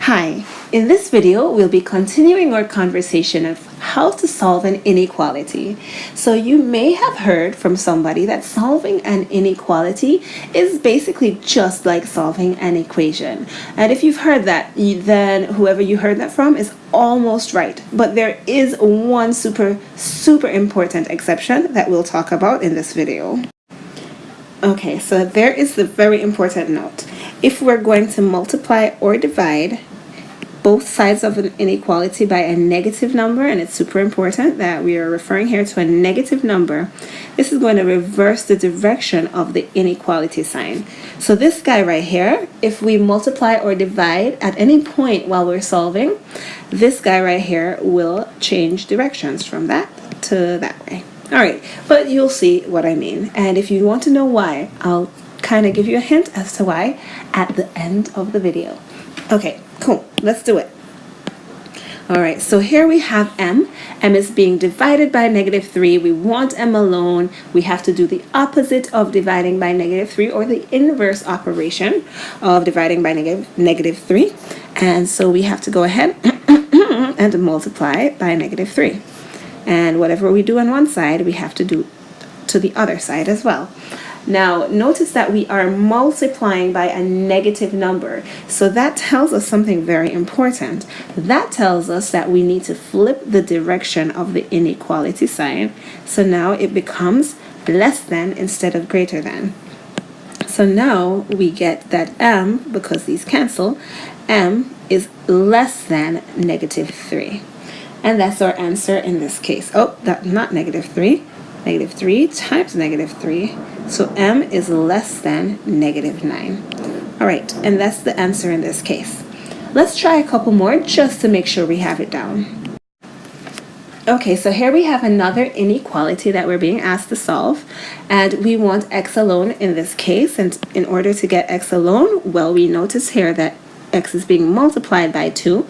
Hi, in this video we'll be continuing our conversation of how to solve an inequality. So you may have heard from somebody that solving an inequality is basically just like solving an equation. And if you've heard that, then whoever you heard that from is almost right. But there is one super important exception that we'll talk about in this video. Okay, so there is the very important note. If we're going to multiply or divide both sides of an inequality by a negative number, and it's super important that we are referring here to a negative number, this is going to reverse the direction of the inequality sign. So this guy right here, if we multiply or divide at any point while we're solving, this guy right here will change directions from that to that way. All right, but you'll see what I mean. And if you want to know why, I'll kind of give you a hint as to why at the end of the video. Okay, cool. Let's do it. All right, so here we have m. M is being divided by -3. We want m alone. We have to do the opposite of dividing by -3, or the inverse operation of dividing by -3. And so we have to go ahead and multiply by -3. And whatever we do on one side, we have to do to the other side as well. Now, notice that we are multiplying by a negative number. So that tells us something very important. That tells us that we need to flip the direction of the inequality sign. So now it becomes less than instead of greater than. So now we get that m, because these cancel, m is less than -3. And that's our answer in this case. Oh, that's not -3. -3 times -3. So m is less than -9. All right, and that's the answer in this case. Let's try a couple more just to make sure we have it down. Okay, so here we have another inequality that we're being asked to solve, and we want x alone in this case. And in order to get x alone, well, we notice here that x is being multiplied by 2,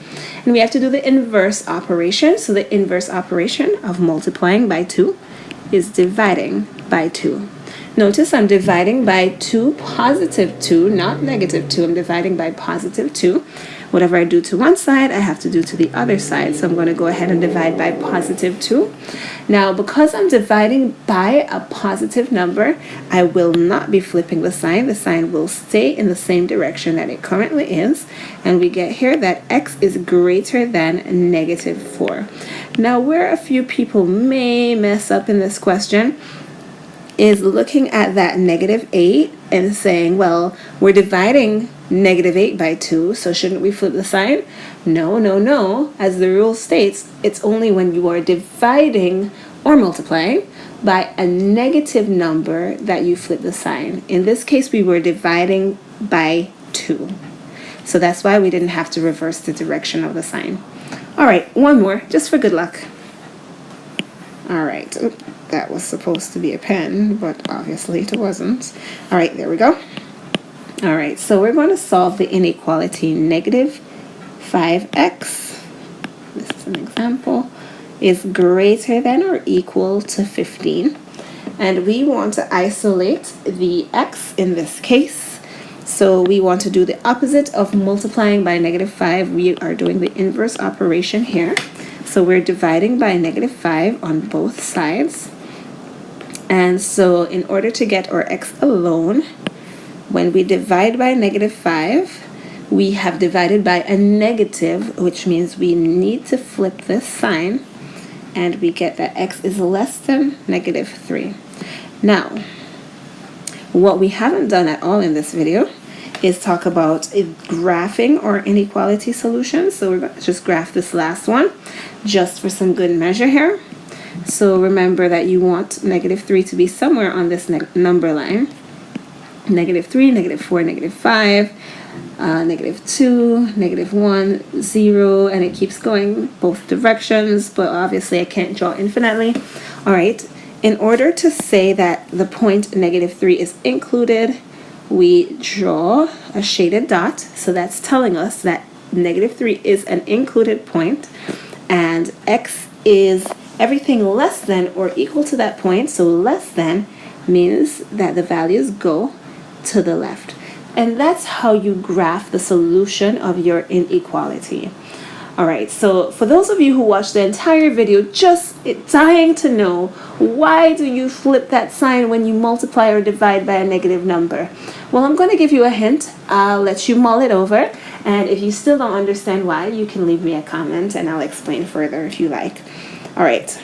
and we have to do the inverse operation. So the inverse operation of multiplying by 2 is dividing by 2. Notice I'm dividing by 2 +2, not -2. I'm dividing by +2. Whatever I do to one side, I have to do to the other side. So I'm going to go ahead and divide by +2. Now, because I'm dividing by a positive number, I will not be flipping the sign. The sign will stay in the same direction that it currently is. And we get here that x is greater than -4. Now, where a few people may mess up in this question is looking at that -8 and saying, well, we're dividing -8 by 2, so shouldn't we flip the sign? No, no, no. As the rule states, it's only when you are dividing or multiplying by a negative number that you flip the sign. In this case, we were dividing by 2. So that's why we didn't have to reverse the direction of the sign. All right, one more, just for good luck. All right, that was supposed to be a pen, but obviously it wasn't. All right, there we go. All right, so we're going to solve the inequality -5x. This is an example. Is greater than or equal to 15. And we want to isolate the x in this case. So we want to do the opposite of multiplying by -5. We are doing the inverse operation here. So we're dividing by -5 on both sides. And so in order to get our x alone, when we divide by -5, we have divided by a negative, which means we need to flip this sign, and we get that x is less than -3. Now, what we haven't done at all in this video is talk about graphing or inequality solutions. So we're going to just graph this last one just for some good measure here. So remember that you want -3 to be somewhere on this number line. -3, -4, -5, -2, -1, 0, and it keeps going both directions, but obviously I can't draw infinitely. All right, in order to say that the point -3 is included, we draw a shaded dot. So that's telling us that -3 is an included point, and x is everything less than or equal to that point. So less than means that the values go to the left. And that's how you graph the solution of your inequality. All right, so for those of you who watched the entire video, just dying to know, why do you flip that sign when you multiply or divide by a negative number? Well, I'm going to give you a hint. I'll let you mull it over. And if you still don't understand why, you can leave me a comment and I'll explain further if you like. All right,